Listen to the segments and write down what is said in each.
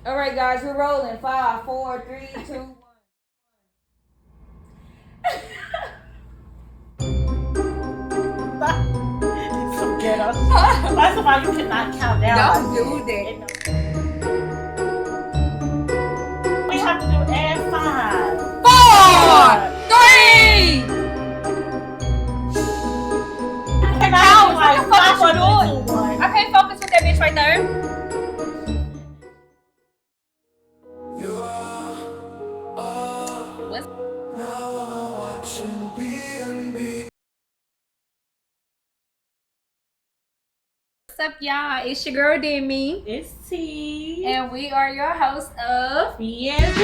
All right, guys, we're rolling. 5, 4, 3, 2, 1. Some ghetto. First of all, you cannot count down. Don't do that. We have to do and 5, 4, 3. And I What the fuck is you doing? 2, 1. I can't focus with that bitch right there. What's up, y'all? It's your girl, Demi. It's T. And we are your hosts of BNB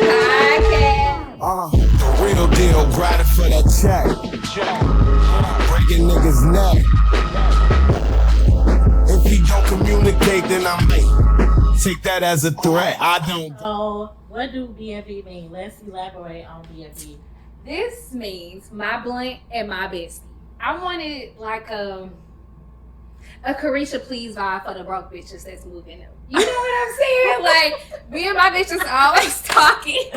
Podcast. The real deal, riding for that check. Breaking niggas' neck. If he don't communicate, then I may take that as a threat. I don't. So, what do BNB mean? Let's elaborate on BNB. This means my blunt and my bestie. I wanted like a Carisha Please vibe for the broke bitches that's moving up. You know what I'm saying? Like, me and my bitches always talking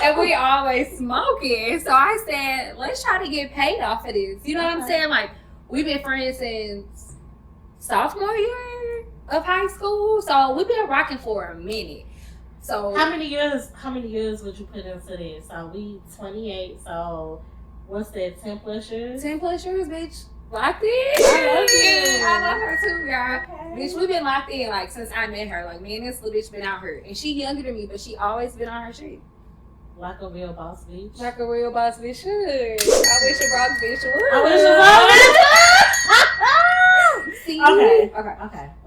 and we always smoking. So I said, let's try to get paid off of this. You know what I'm saying? Like, we've been friends since sophomore year of high school. So we've been rocking for a minute. So How many years would you put into this? So we 28, so what's that, 10 plus years? 10 plus years, bitch. Locked in. I love you. I love her too, girl. Okay. Bitch, we've been locked in like since I met her. Like, me and this little bitch been out here. And she younger than me, but she always been on her shit. Like a real boss bitch. Like a real boss bitch should. I wish a broke bitch would. I wish See? Okay.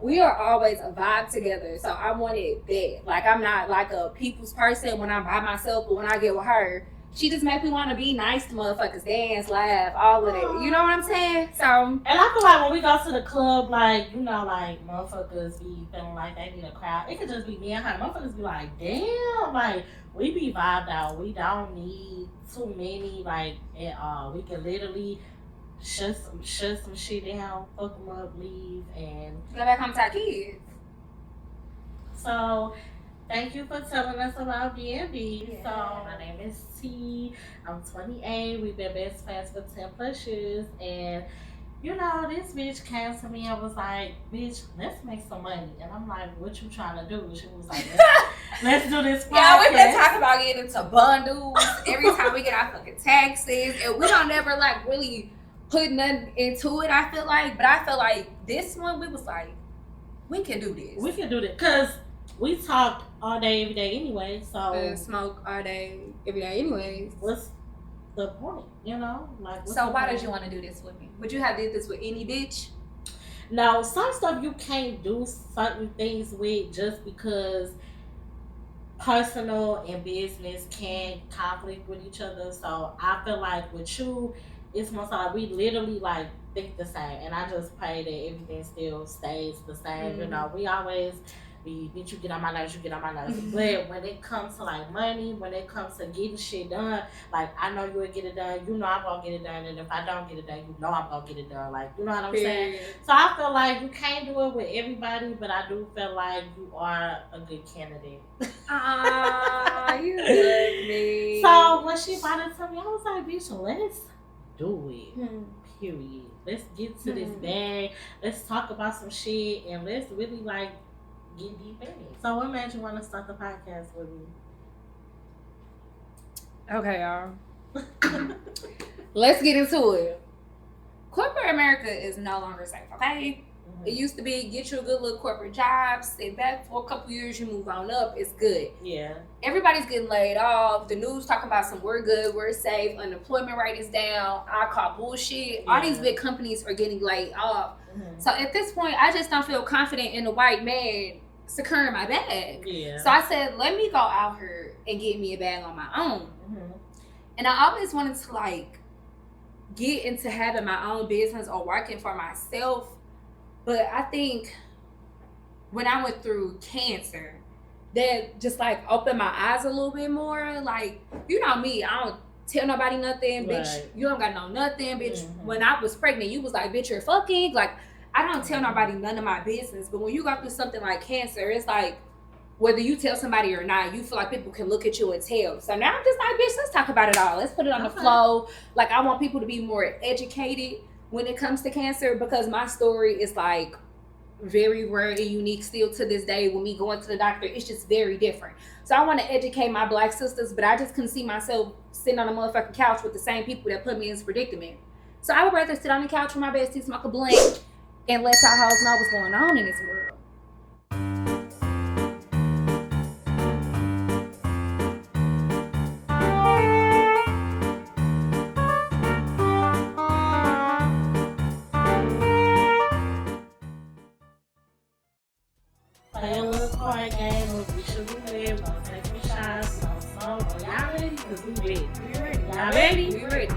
We are always a vibe together. So I wanted that. Like, I'm not like a people's person when I'm by myself, but when I get with her, she just make me want to be nice to motherfuckers, dance, laugh, all of that. You know what I'm saying? So, And I feel like when we go to the club, like, you know, like, motherfuckers be feeling like they need a crowd. It could just be me and her. Motherfuckers be like, damn, like, we be vibed out. We don't need too many, like, at all. We can literally shut some shit down, fuck them up, leave, and go back home to our kids. so... Thank you for telling us about BNB. Yeah. So, my name is T. I'm 28. We've been best friends for 10 plus years. And, you know, this bitch came to me and was like, bitch, let's make some money. And I'm like, what you trying to do? She was like, let's do this podcast. Yeah, we've been talking about getting into bundles every time we get our fucking taxes. And we don't never, like, really put nothing into it, I feel like. But I feel like this one, we was like, we can do this. We can do this. Because we talk all day, every day anyway, so... smoke all day, every day anyways. What's the point, you know? Like, so why did you want to do this with me? Would you have did this with any bitch? No, some stuff you can't do certain things with just because personal and business can conflict with each other. So I feel like with you, it's most like we literally like think the same. And I just pray that everything still stays the same. Mm-hmm. You know, we always... Bitch, you get on my nerves, But when it comes to like money, when it comes to getting shit done, like I know you will get it done, you know I'm gonna get it done, and if I don't get it done, you know I'm gonna get it done. Like, you know what I'm saying? So I feel like you can't do it with everybody, but I do feel like you are a good candidate. Ah, you love me. So when she brought it to me, I was like, bitch, let's do it. Period. Let's get to this bag. Let's talk about some shit, and let's really like get deep in it. So what made you want to start the podcast with me? Okay, y'all. Let's get into it. Corporate America is no longer safe, okay? Mm-hmm. It used to be get you a good little corporate job, stay back for a couple years, you move on up, it's good. Yeah. Everybody's getting laid off. The news talking about some we're good, we're safe, unemployment rate is down. I call bullshit. Yeah. All these big companies are getting laid off. Mm-hmm. So at this point, I just don't feel confident in the white man securing my bag. Yeah. So I said, let me go out here and get me a bag on my own. Mm-hmm. And I always wanted to like get into having my own business or working for myself. But I think when I went through cancer, that just like opened my eyes a little bit more. Like, you know me, I don't tell nobody nothing, bitch. Right. You don't got no nothing, bitch. Mm-hmm. When I was pregnant, you was like, bitch, you're fucking. Like, I don't tell nobody none of my business. But when you go through something like cancer, it's like, whether you tell somebody or not, you feel like people can look at you and tell. So now I'm just like, bitch, let's talk about it all. Let's put it on the flow. Like, I want people to be more educated when it comes to cancer, because my story is like very rare and unique still to this day. When me going to the doctor, it's just very different. So I want to educate my Black sisters, but I just couldn't see myself sitting on a motherfucking couch with the same people that put me in this predicament. So I would rather sit on the couch with my bestie, smoke a blunt, and let y'all hoes know what's going on in this world. Play a little card game. We should be ready. We're gonna take some shots. Some smoke. Are y'all ready? Because we ready. Y'all ready? We ready.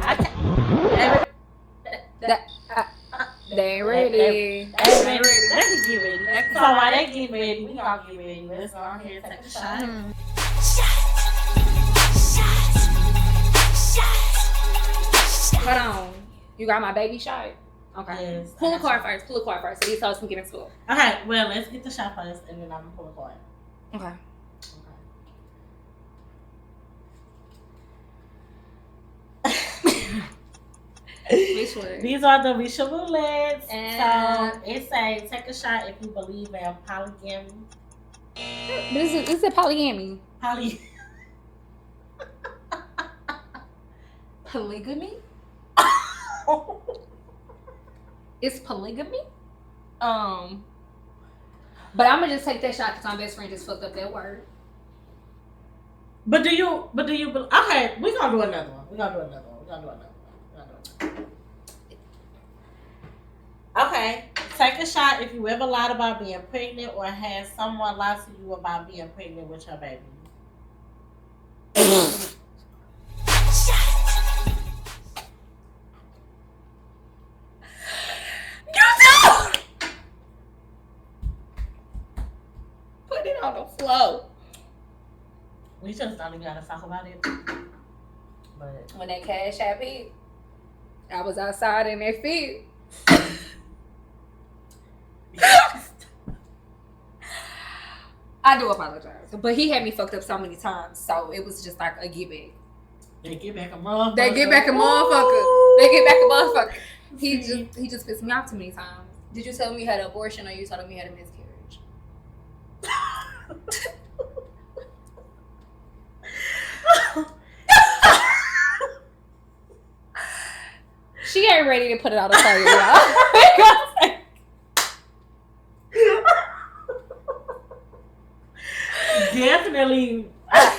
They ain't ready. They ain't ready. Let me get ready. So while they get ready, we gonna get ready. Let's go ahead and take a shot. Hold on. You got my baby shot? Okay. Yes. Pull a card first. So these hoes can get into it. Okay, well, let's get the shot first, and then I'm gonna pull a card. Okay. Which one? These are the Risha Roulettes. And So it says, take a shot if you believe in polygamy. This is polygamy. Polygamy? It's polygamy? But I'm gonna just take that shot because my best friend just fucked up that word. But do you okay, we're gonna do another one. Okay. Take a shot if you ever lied about being pregnant or had someone lie to you about being pregnant with your baby. Put it on the floor. We just don't even gotta talk about it. But When that cash app hit, I was outside in that field. I do apologize, but he had me fucked up so many times, so it was just like a give back. They get back a motherfucker. They get back a motherfucker. He just pissed me off too many times. Did you tell me you had an abortion or you told me you had a miscarriage? She ain't ready to put it out of fire, y'all. Definitely. I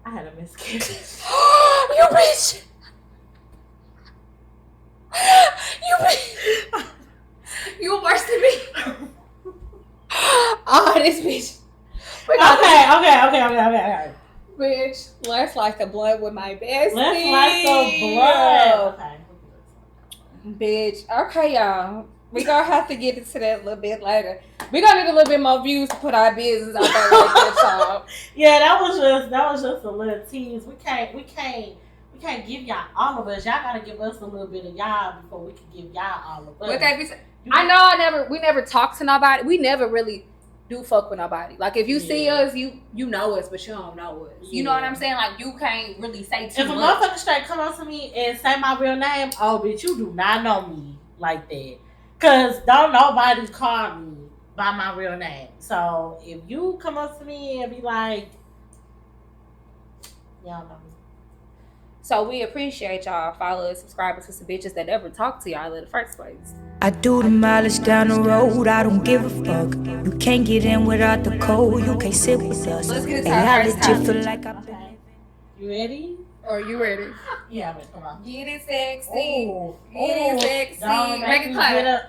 had a miscarriage. You bitch! You bitch! You worse than me. Oh, this bitch. Okay. Bitch, let's light the blunt with my bestie. Let's light the blood. Okay. Bitch. Okay, y'all. We gonna have to get into that a little bit later. We gonna need a little bit more views to put our business out there like that, y'all. Yeah, that was just a little tease. We can't give y'all all of us. Y'all gotta give us a little bit of y'all before we can give y'all all of us. I know we never talk to nobody. We never really do fuck with nobody. Like if you see us, you know us, but you don't know us. You know what I'm saying? Like you can't really say too much. If a motherfucker straight come up to me and say my real name, oh bitch, you do not know me like that. Cause don't nobody call me by my real name. So if you come up to me and be like, y'all know me. So we appreciate y'all followers, subscribers to some bitches that never talk to y'all in the first place. I do the mileage down the road, I don't give a fuck. You can't get in without the code, you can't sit with us. Let's get And into our I first legit topic. feel like Okay. You ready? Are you ready? Yeah, but come on. Get it sexy. Ooh. Get it sexy. Don't Make it me clap. get up.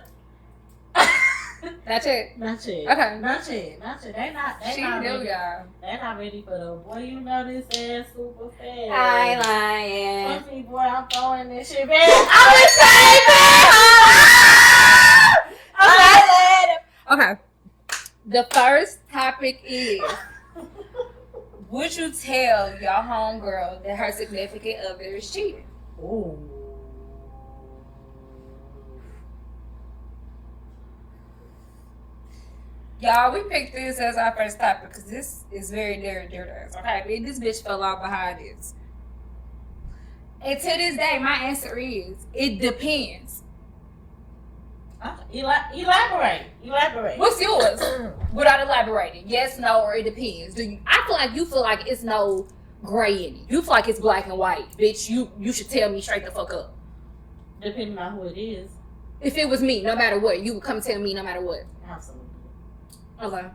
That's it. Not yet. Okay. Not yet. They not She ready. knew y'all. They not ready for the boy. You know this ass super fast. I ain't lying. Fuck me, boy. I'm throwing this shit back. Okay. The first topic is: would you tell your homegirl that her significant other is cheating? Ooh. Y'all, we picked this as our first topic because this is very dear to us. Okay, this bitch fell off behind this. And to this day, my answer is it depends. Elaborate. What's yours? Without elaborating, yes, no, or it depends. I feel like it's no gray in it. You feel like it's black and white, bitch. You should tell me straight the fuck up. Depending on who it is. If it was me, no matter what, you would come tell me no matter what. Absolutely. Okay.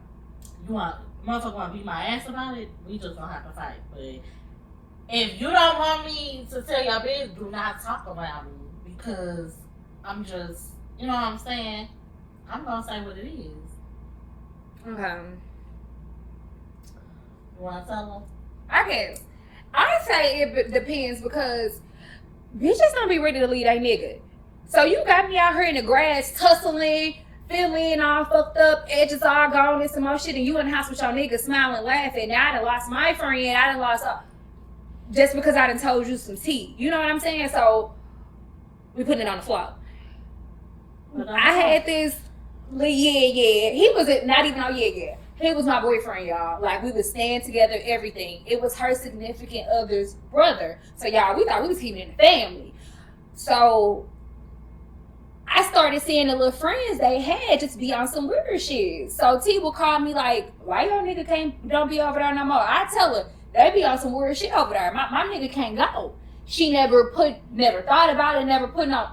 You motherfucker want to beat my ass about it? We just gonna have to fight. But if you don't want me to tell your business, do not talk about me because I'm just, you know what I'm saying? I'm gonna say what it is. Okay. You wanna tell them? I guess. I say it depends because bitches don't be ready to leave that nigga. So you got me out here in the grass tussling, feeling all fucked up, edges all gone and some more shit, and you in the house with your nigga smiling, laughing. Now I done lost my friend. I done lost just because I done told you some tea. You know what I'm saying? So we putting it on the floor. I had this, yeah. He was not even on yeah. He was my boyfriend, y'all. Like, we would stand together, everything. It was her significant other's brother. So, y'all, we thought we was keeping in the family. So, I started seeing the little friends they had just be on some weird shit. So, T would call me like, why your nigga don't be over there no more? I tell her, they be on some weird shit over there. My nigga can't go. She never thought about it, never put no...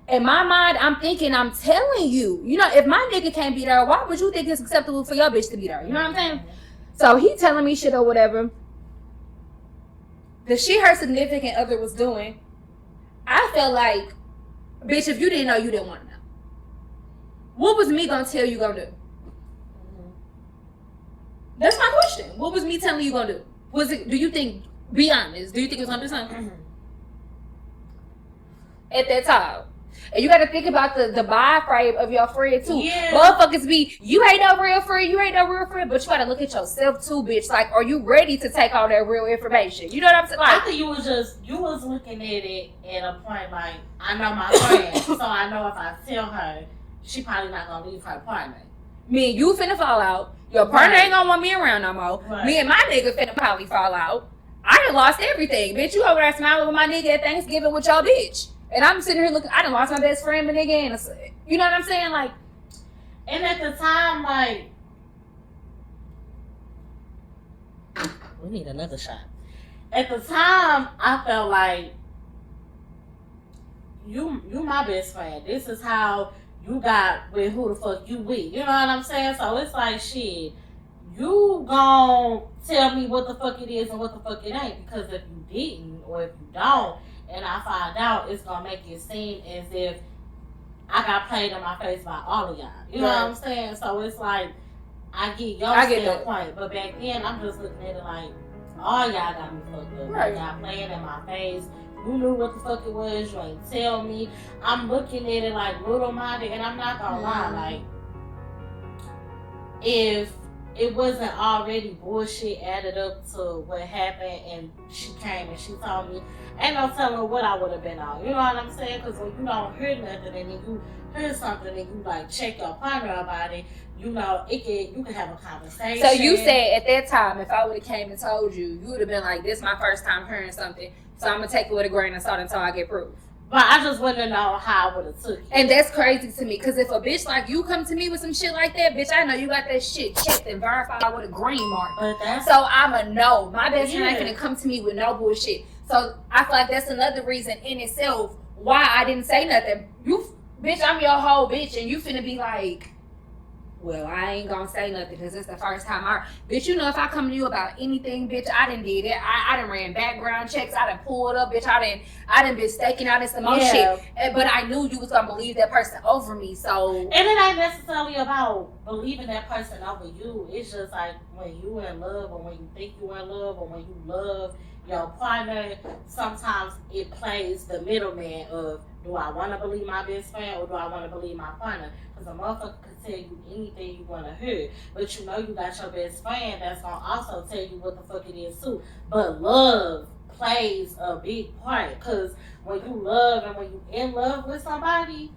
In my mind, I'm thinking, I'm telling you. You know, if my nigga can't be there, why would you think it's acceptable for your bitch to be there? You know what I'm saying? So he telling me shit or whatever. The shit her significant other was doing, I felt like, bitch, if you didn't know, you didn't want to know. What was me gonna tell you gonna do? That's my question. What was me telling you gonna do? Was it, do you think, be honest, do you think it was gonna do something? At that time. And you got to think about the mind frame of your friend too. Yeah. Motherfuckers be, you ain't no real friend, but you got to look at yourself too, bitch. Like, are you ready to take all that real information? You know what I'm saying? Like, I think you was looking at it at a point like, I know my friend, so I know if I tell her, she probably not gonna leave her partner. Me and you finna fall out. Your partner ain't gonna want me around no more. Right. Me and my nigga finna probably fall out. I done lost everything, bitch. You over there smiling with my nigga at Thanksgiving with your bitch. And I'm sitting here looking, I done lost my best friend, my nigga, and you know what I'm saying? Like, and at the time, like, we need another shot. At the time, I felt like you my best friend. This is how you got with who the fuck you with. You know what I'm saying? So it's like, shit, you gon' tell me what the fuck it is and what the fuck it ain't. Because if you didn't, or if you don't, and I find out, it's gonna make it seem as if I got played in my face by all of y'all. You know what I'm saying? So it's like, I get your standpoint, but back then I'm just looking at it like, all y'all got me fucked up. Right. Y'all playing in my face. You knew what the fuck it was. You ain't tell me. I'm looking at it like little minded, and I'm not gonna lie. Like, if it wasn't already bullshit added up to what happened, and she came and she told me, ain't no telling what I would have been on. You know what I'm saying? Because when you don't hear nothing and then you hear something and you like check your partner about it, you know, you can have a conversation. So you said at that time, if I would have came and told you, you would have been like, this is my first time hearing something, so I'm going to take it with a grain of salt until I get proof. But I just wouldn't know how I would have took it. And that's crazy to me, because if a bitch like you come to me with some shit like that, bitch, I know you got that shit checked and verified with a green mark. So I'ma know. My best friend ain't gonna come to me with no bullshit. So I feel like that's another reason in itself why I didn't say nothing. You, bitch, I'm your whole bitch, and you finna be like, well, I ain't gonna say nothing because it's the first time bitch, you know, if I come to you about anything, bitch, I done did it. I done ran background checks. I done pulled up, bitch. I done been staking out in some more shit. But I knew you was gonna believe that person over me, so. And it ain't necessarily about believing that person over you. It's just like when you in love, or when you think you in love, or when you love your partner, sometimes it plays the middleman of, do I want to believe my best friend or do I want to believe my partner? Because a motherfucker can tell you anything you want to hear. But you know you got your best friend that's going to also tell you what the fuck it is too. But love plays a big part. Because when you love and when you in love with somebody,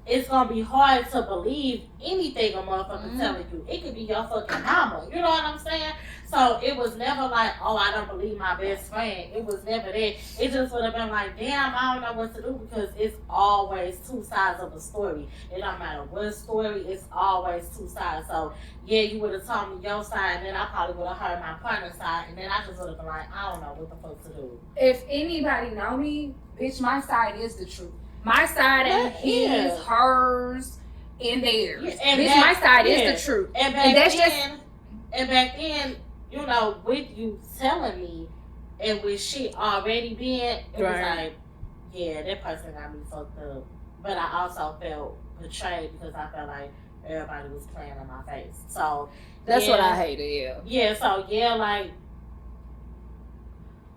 it's gonna be hard to believe anything a motherfucker telling you. It could be your fucking mama. You know what I'm saying? So it was never like, oh, I don't believe my best friend. It was never that. It just would have been like, damn, I don't know what to do, because it's always two sides of a story. It don't matter what story, it's always two sides. So yeah, you would have told me your side, and then I probably would have heard my partner's side, and then I just would have been like, I don't know what the fuck to do. If anybody know me, bitch, my side is the truth. My side ain't his, hers, and theirs. Yeah, and bitch, my side is the truth. And back then, you know, with you telling me, and with shit already being, it was like, yeah, that person got me fucked up. But I also felt betrayed, because I felt like everybody was playing in my face. So that's what I hated. Yeah. So yeah, like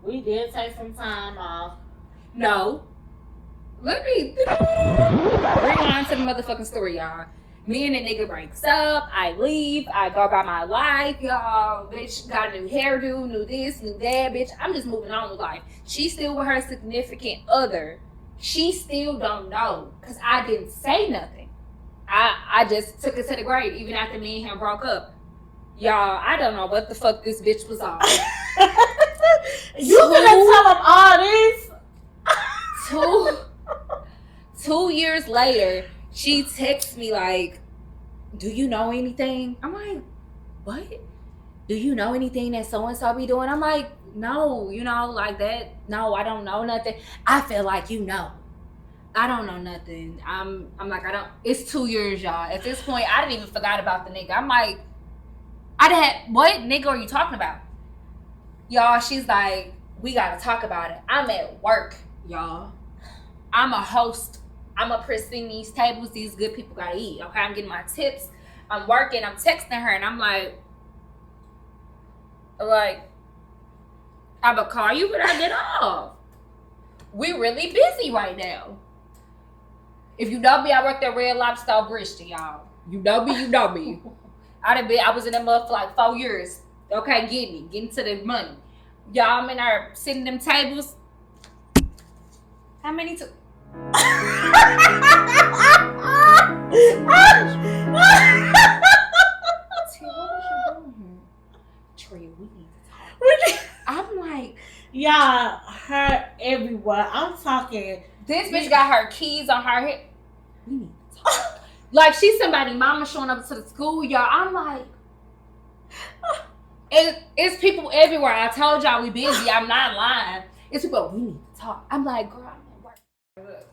we did take some time off. No. Let me rewind to the motherfucking story, y'all. Me and the nigga breaks up. I leave. I go about my life, y'all. Bitch got a new hairdo, new this, new that. Bitch, I'm just moving on with life. She's still with her significant other. She still don't know, because I didn't say nothing. I just took it to the grave, even after me and him broke up. Y'all, I don't know what the fuck this bitch was on. You gonna tell him all this? 2 years later, she texts me like, do you know anything? I'm like, what? Do you know anything that so-and-so be doing? I'm like, no, you know, like that. No, I don't know nothing. I feel like you know. I don't know nothing. I'm like, I don't. It's 2 years, y'all. At this point, I didn't even forgot about the nigga. I'm like, what nigga are you talking about? Y'all, she's like, we gotta talk about it. I'm at work, y'all. I'm a host. I'm a pressing these tables. These good people gotta eat. Okay, I'm getting my tips. I'm working. I'm texting her, and I'm like, I'ma call you when I get off. We really busy right now. If you know me, I worked at Red Lobster on Bristol, y'all. You know me, you know me. I was in that mud for like 4 years. Okay, get into the money. Y'all, I'm in there sitting them tables. How many Trey, we need to talk. I'm like, y'all, her everywhere. I'm talking. This bitch got her keys on her head. We need to talk. Like she's somebody mama showing up to the school, y'all. I'm like, it's people everywhere. I told y'all we busy. I'm not lying. It's people, we need to talk. I'm like, girl, I'm at work.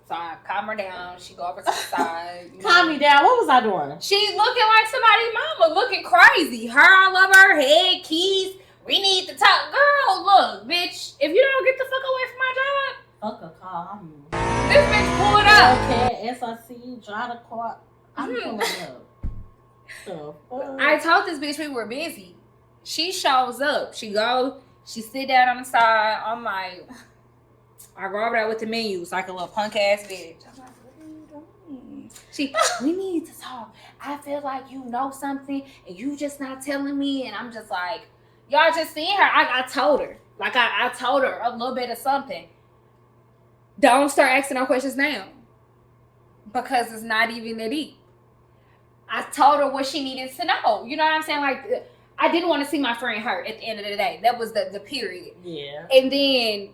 So I calm her down. She go over to the side. Calm me down. What was I doing? She's looking like somebody's mama, looking crazy. Her all over her head, keys. We need to talk. Girl, look, bitch, if you don't get the fuck away from my job, fuck a car. This bitch pulled up. Okay, SRC, drive the car. I'm pulling up. I told this bitch we were busy. She shows up. She sit down on the side. I'm like, I go over there with the menus like a little punk ass bitch. I'm like, what are you doing? We need to talk. I feel like you know something and you just not telling me. And I'm just like, y'all just seen her. I told her. Like I told her a little bit of something. Don't start asking no questions now. Because it's not even that deep. I told her what she needed to know. You know what I'm saying? Like, I didn't want to see my friend hurt at the end of the day. That was the period. Yeah. And then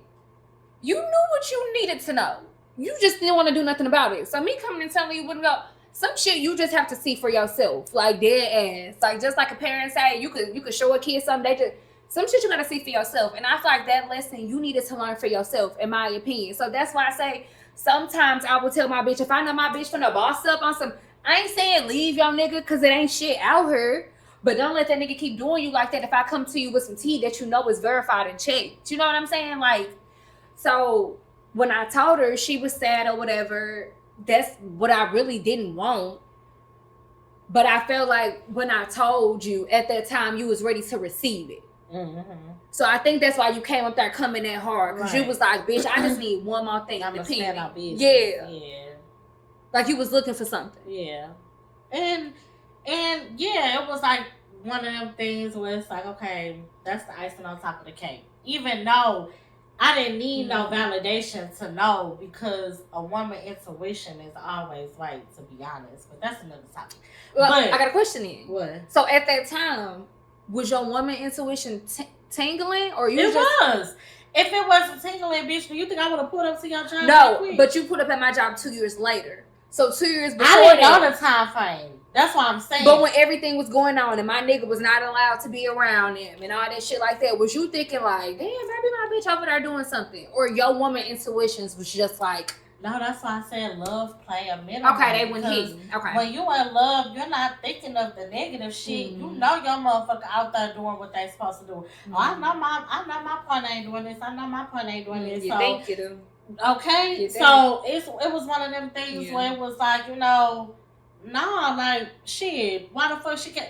you knew what you needed to know. You just didn't want to do nothing about it. So me coming and telling you wouldn't go. Some shit you just have to see for yourself. Like dead ass. Like just like a parent say, you could show a kid something. Some shit you gotta see for yourself. And I feel like that lesson you needed to learn for yourself, in my opinion. So that's why I say sometimes I will tell my bitch, if I know my bitch finna boss up on some, I ain't saying leave your nigga because it ain't shit out here. But don't let that nigga keep doing you like that if I come to you with some tea that you know is verified and checked. You know what I'm saying? Like, so when I told her she was sad or whatever, that's what I really didn't want. But I felt like when I told you at that time, you was ready to receive it. Mm-hmm. So I think that's why you came up there coming that hard. Because you was like, bitch, I just need one more thing. I'm stand out business. Yeah. Like you was looking for something. Yeah. And yeah, it was like one of them things where it's like, okay, that's the icing on top of the cake. Even though I didn't need no validation to know because a woman's intuition is always right, to be honest. But that's another topic. Well, but I got a question then. What? So at that time, was your woman intuition tingling, or you It was. If it wasn't tingling, bitch, do you think I would have pulled up to your job? No, but you put up at my job 2 years later. So 2 years before I didn't know the time frame. That's what I'm saying. But when everything was going on and my nigga was not allowed to be around him and all that shit like that, was you thinking like, damn, maybe my bitch over there doing something? Or your woman intuitions was just like... No, that's why I said love play a minimum. Okay, they went hitting. Okay. When you in love, you're not thinking of the negative shit. You know your motherfucker out there doing what they supposed to do. Oh, I know my partner ain't doing this. I know my partner ain't doing this. You think you do. Okay, so it was one of them things where it was like, like shit. Why the fuck she can?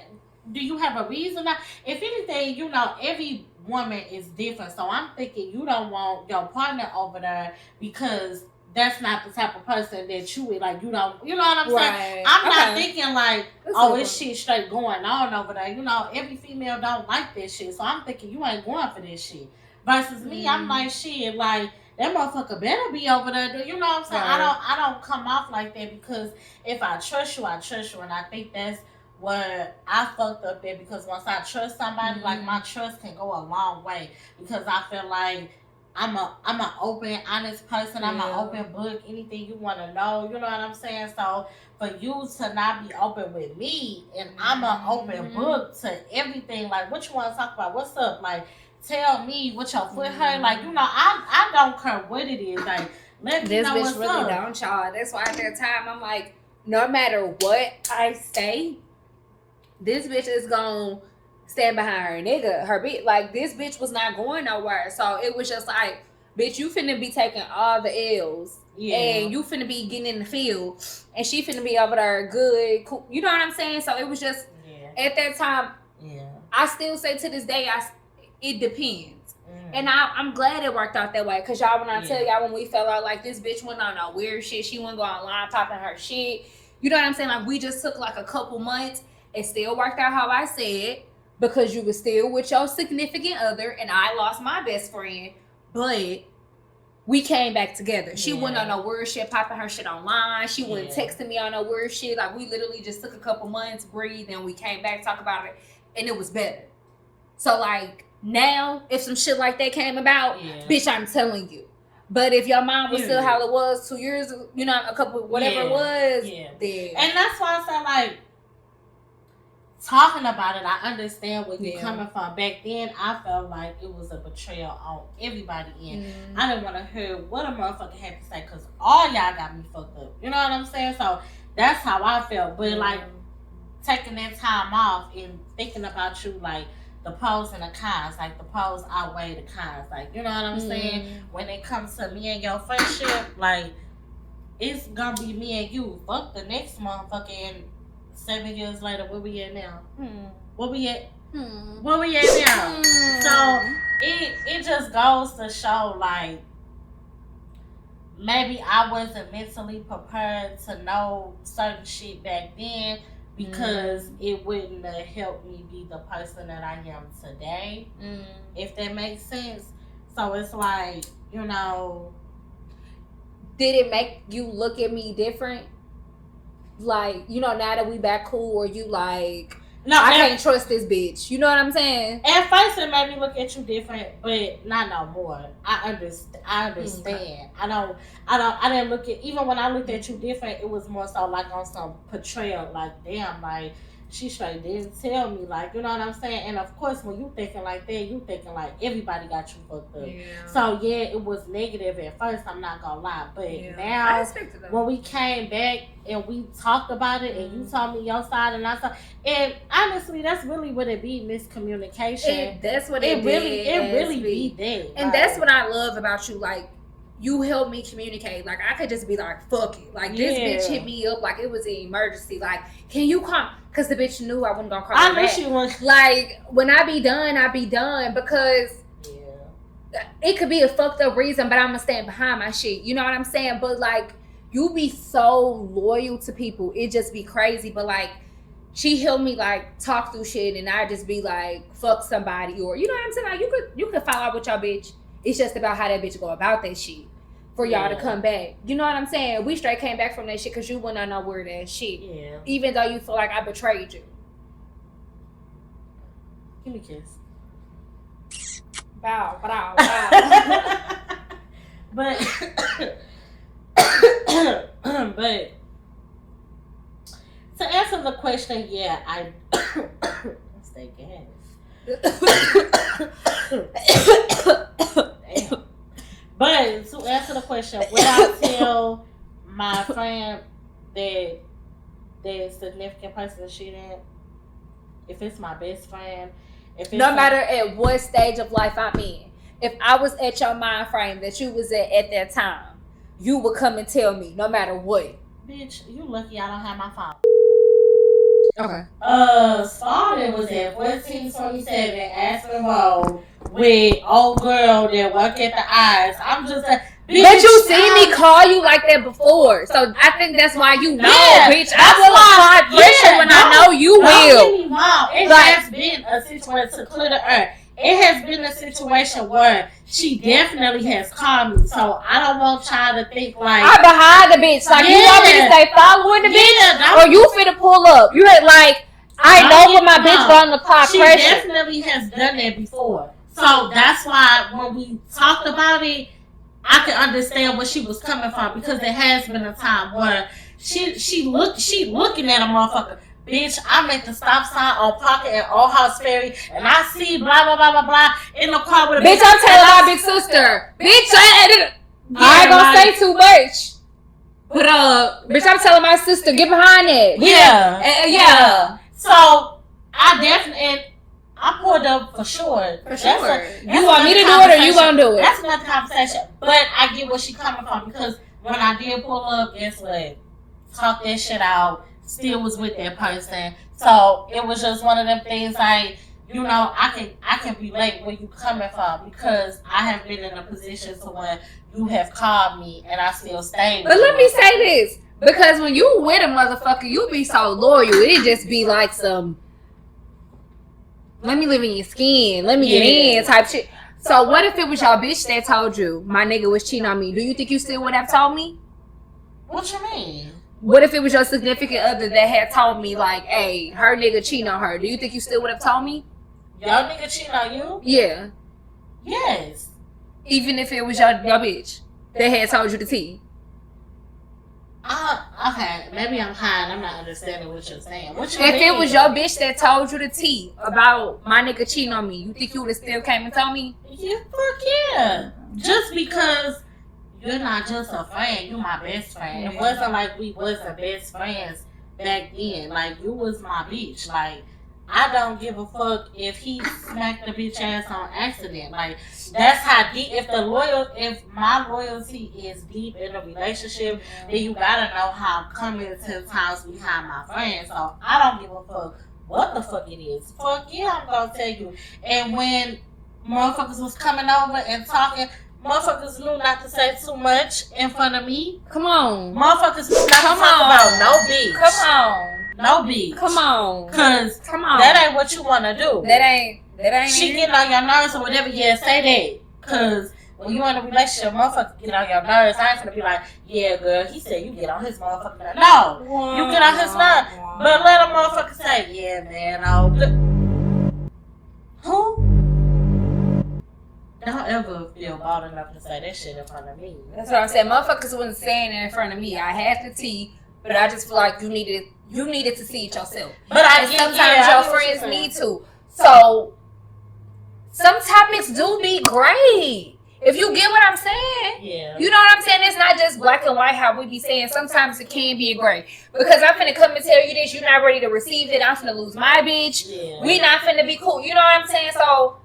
Do you have a reason? If anything, every woman is different. So I'm thinking you don't want your partner over there because that's not the type of person that you would like. You know what I'm saying? I'm not thinking like, it's shit straight going on over there. Every female don't like this shit. So I'm thinking you ain't going for this shit. Versus me, I'm like shit like. That motherfucker better be over there. You know what I'm saying? Right. I don't come off like that because if I trust you, and I think that's what I fucked up there because once I trust somebody, like my trust can go a long way because I feel like I'm an open, honest person. I'm an open book. Anything you want to know, you know what I'm saying? So for you to not be open with me and I'm an open book to everything, like what you want to talk about? What's up? Like. Tell me what your foot hurt. Like, I don't care what it is. Like, let me know what's up. This bitch really don't, y'all. That's why at that time, I'm like, no matter what I say, this bitch is gonna stand behind her nigga, her bitch. Like, this bitch was not going nowhere. So it was just like, bitch, you finna be taking all the L's. Yeah. And you finna be getting in the field. And she finna be over there good, cool. You know what I'm saying? So it was just, at that time, I still say to this day, it depends. And I'm glad it worked out that way. Because y'all, when I tell y'all, when we fell out, like, this bitch went on no weird shit. She wouldn't go online popping her shit. You know what I'm saying? Like, we just took, like, a couple months. It still worked out how I said. Because you were still with your significant other. And I lost my best friend. But we came back together. She wasn't on no weird shit, popping her shit online. She wasn't texting me on no weird shit. Like, we literally just took a couple months, breathed, and we came back, talk about it. And it was better. So, like... Now, if some shit like that came about, bitch, I'm telling you. But if your mom was still how it was 2 years, a couple, whatever it was, then. And that's why I said, like, talking about it, I understand where you're coming from. Back then, I felt like it was a betrayal on everybody end. I didn't want to hear what a motherfucker had to say because all y'all got me fucked up. You know what I'm saying? So that's how I felt. But, like, taking that time off and thinking about you, like, the pros and the cons, like the pros outweigh the cons, like you know what I'm saying. When it comes to me and your friendship, like it's gonna be me and you. Fuck the next motherfucker. And 7 years later, where we at now? Where we at? Where we at now? So it just goes to show, like maybe I wasn't mentally prepared to know certain shit back then. Because it wouldn't have helped me be the person that I am today. If that makes sense. So it's like, Did it make you look at me different? Like, now that we back cool, or you like... No, I can't trust this bitch. You know what I'm saying? At first, it made me look at you different, but not no more. I understand. I didn't look at, even when I looked at you different, it was more so like on some portrayal, like damn, like she straight didn't tell me, like you know what I'm saying. And of course, when you thinking like that, you thinking like everybody got you fucked up. So it was negative at first. I'm not gonna lie, but now when we came back and we talked about it, and you told me your side and I said, and honestly, that's really what it be, miscommunication. That's what it really be that. And that's what I love about you, like. You helped me communicate. Like, I could just be like, fuck it. Like, this bitch hit me up like it was an emergency. Like, can you come? Because the bitch knew I wasn't going to call her back. I knew she was. Like, when I be done because it could be a fucked up reason, but I'm going to stand behind my shit. You know what I'm saying? But, like, you be so loyal to people. It just be crazy. But, like, she helped me, like, talk through shit, and I just be like, fuck somebody. Or, you know what I'm saying? Like, you could fall out with your bitch. It's just about how that bitch go about that shit. For y'all to come back. You know what I'm saying? We straight came back from that shit because you went on nowhere that shit. Yeah. Even though you feel like I betrayed you. Give me a kiss. Bow. But but to answer the question, yeah, I let's take gas. Damn. But to answer the question, would I tell my friend that the significant person that she didn't? If it's my best friend, if it's no matter at what stage of life I'm in, if I was at your mind frame that you was at that time, you would come and tell me no matter what. Bitch, you lucky I don't have my phone. Okay. Spalding was at 1427 Aspen Road with old girl that work at the eyes. I'm just like, bitch, but you seen me call you like that before, so I think that's why you know, bitch. I will apply pressure when I know you will. Get me wrong. It has been a situation to clear the earth. It has been a situation where she definitely has called me, so I don't want y'all to think like I'm behind the bitch. Like you want me to stay following the bitch, or you finna pull up? You had like I know when my bitch gonna apply pressure. She definitely has done that before, so that's why when we talked about it, I can understand where she was coming from because there has been a time where she looking at a motherfucker. Bitch, I'm at the stop sign on Pocket and Old House Ferry, and I see blah blah blah blah blah in the car with a bitch. I'm telling my big sister, bitch. I ain't gonna say too much, but bitch, I'm telling my sister, get behind it. Yeah. So I definitely. I pulled up for sure. For sure. You want me to do it or you gonna do it? That's another conversation. But I get where she coming from because when I did pull up, guess what? Talk that shit out. Still was with that person. So it was just one of them things like, you know, I can relate where you coming from because I have been in a position to where you have called me and I still stayed. But let me say this. Because when you with a motherfucker, you be so loyal. It just be like some let me live in your skin, let me get in type shit. So what if it was your bitch that told you my nigga was cheating on me? Do you think you still would have told me? What you mean? What if it was your significant other that had told me like, hey, her nigga cheating on her? Do you think you still would have told me? Your nigga cheating on you? Yeah. Yes. Even if it was your bitch that had told you the tea. Okay, maybe I'm high and I'm not understanding what you're saying. What you if mean? it was your bitch that told you the tea about my nigga cheating on me, you think you would have still came and told me? Yeah, fuck yeah. Just because you're not just a friend, you my best friend. It wasn't like we wasn't best friends back then. Like, you was my bitch. Like, I don't give a fuck if he smacked the bitch ass on accident. Like, that's how deep. If my loyalty is deep in a relationship, then you gotta know how I'm coming 10 times behind my friend. So I don't give a fuck what the fuck it is. Fuck yeah, I'm gonna tell you. And when motherfuckers was coming over and talking, motherfuckers knew not to say too much in front of me. Come on. Motherfuckers knew not to talk about no bitch. Come on. No bitch. Come on. Cause that ain't what you wanna do. That ain't she getting on your nerves or whatever, yeah, say that. Cause when you in a relationship, motherfuckers get on your nerves. I ain't gonna be like, yeah, girl, he said you get on his motherfucking nerves. No, you get on his nerves. But let a motherfucker say, yeah, man, who? Don't ever feel bold enough to say that shit in front of me. That's what I'm saying. Motherfuckers wasn't saying it in front of me. I had the tea, but I just feel like you needed to see it yourself. But sometimes your friends need to. So some topics do be great. If you get what I'm saying, you know what I'm saying? It's not just black and white how we be saying. Sometimes it can be a gray. Because I'm finna come and tell you this, you're not ready to receive it. I'm finna lose my bitch. Yeah. We not finna be cool. You know what I'm saying? So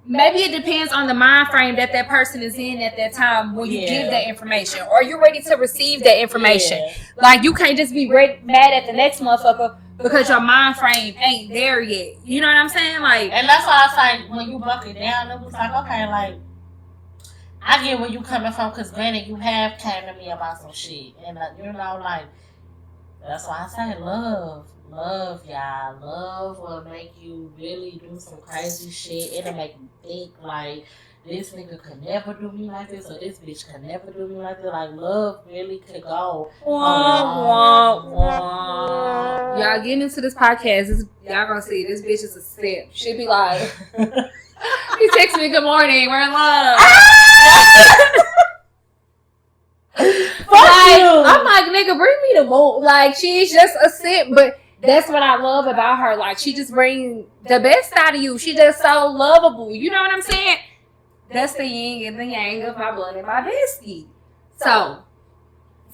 maybe it depends on the mind frame that person is in at that time when you give that information. Or you're ready to receive that information. Yeah. Like, you can't just be mad at the next motherfucker because your mind frame ain't there yet. You know what I'm saying? Like, and that's why I was like, when you broke it down, it was like, okay, like, I get where you coming from, because granted, you have came to me about some shit. And, you know, like, that's why I say love, y'all. Love will make you really do some crazy shit. It'll make you think, like, this nigga could never do me like this, or this bitch could never do me like this. Like, love really could go. Y'all getting into this podcast, y'all gonna see this bitch is a simp. She be like, he texts me, good morning, we're in love. I'm like, nigga, bring me the moon. Like, she's just a simp, but that's what I love about her. Like, she just brings the best out of you. She just so lovable. You know what I'm saying? That's the yin and the yang of my blood and my bestie. So,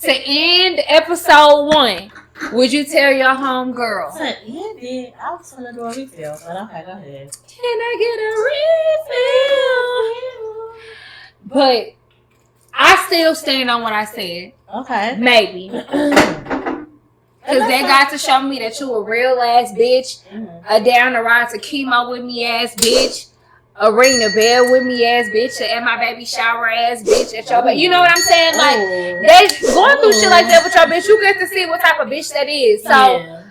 to end episode 1, would you tell your homegirl? To end it, I was gonna do a refill, but okay, go ahead. Can I get a refill? But I still stand on what I said. Okay. Maybe. Because they got to show me that you a real ass bitch. A down the ride to chemo with me ass bitch. A ring the bell with me ass bitch. At my baby shower ass bitch. At your you know what I'm saying? Like, they going through shit like that with your bitch. You get to see what type of bitch that is. So,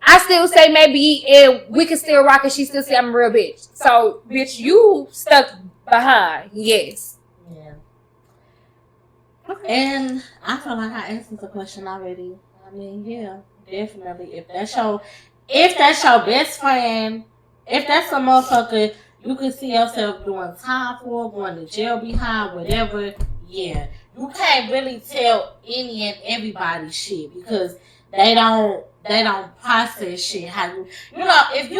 I still say maybe we can still rock and she still say I'm a real bitch. So, bitch, you stuck behind. Yes. Yeah. And I feel like I answered the question already. I mean, yeah, definitely. If that's your best friend, if that's a motherfucker you can see yourself doing time for, going to jail behind, whatever, yeah. You can't really tell any and everybody shit because they don't process shit how you know, if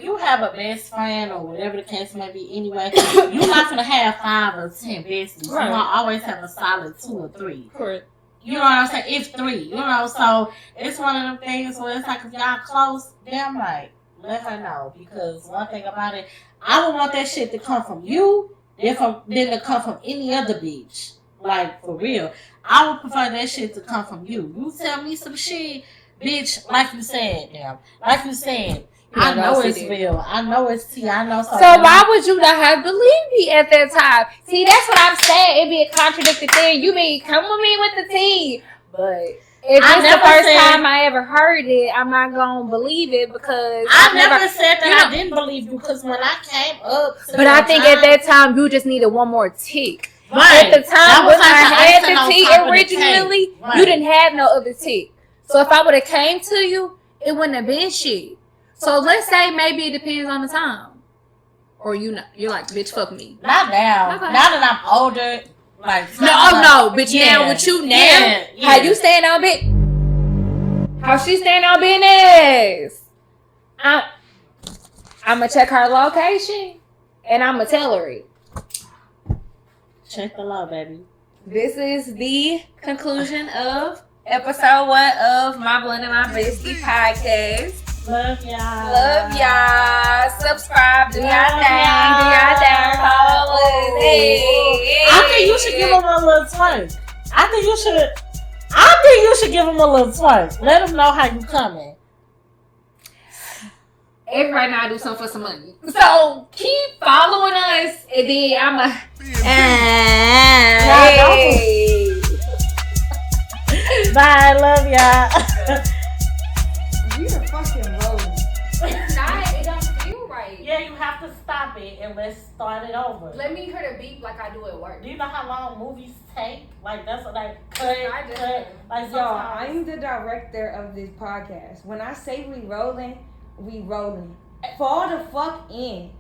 you have a best friend or whatever the case may be anyway, you're not gonna have 5 or 10 besties. Right. You're gonna always have a solid 2 or 3. Correct. You know what I'm saying? If 3, you know, so it's one of them things where it's like if y'all close, damn right, let her know. Because one thing about it, I would want that shit to come from you than to come from any other bitch. Like, for real. I would prefer that shit to come from you. You tell me some shit, bitch, like you said, damn. Like you said, I know it's real. I know it's tea. I know something. So why would you not have believed me at that time? See, that's what I'm saying. It'd be a contradictory thing. You mean come with me with the tea, but if it's the first time I ever heard it, I'm not gonna believe it because I never said that I didn't believe you because when I came up, but I think at that time you just needed one more tick. Right. At the time when I had the tick originally, you didn't have no other tick. So if I would have came to you, it wouldn't have been shit. So let's say maybe it depends on the time. Or you're like, bitch, fuck me. Not now. Okay. Now that I'm older, like no, bitch. Yeah. Now with you now, how you stand on bitch? How she stand on business? I'ma check her location and I'ma tell her it. Check the law, baby. This is the conclusion of episode 1 of My Blood and My Bestie podcast. Love y'all. Love y'all. Subscribe. Do y'all thing. Do y'all thing. Follow us. Hey. I think you should give them a little twerk. I think you should give them a little twerk. Let them know how you coming. Everybody know I do something for some money. So keep following us, and then I'ma. Hey. Bye. Love y'all. We are fucking rolling. It's not. It don't feel right. Yeah, you have to stop it and let's start it over. Let me hear the beep like I do at work. Do you know how long movies take? Like that's what I cut. Like y'all, I'm the director of this podcast. When I say we rolling, we rolling. Fall the fuck in.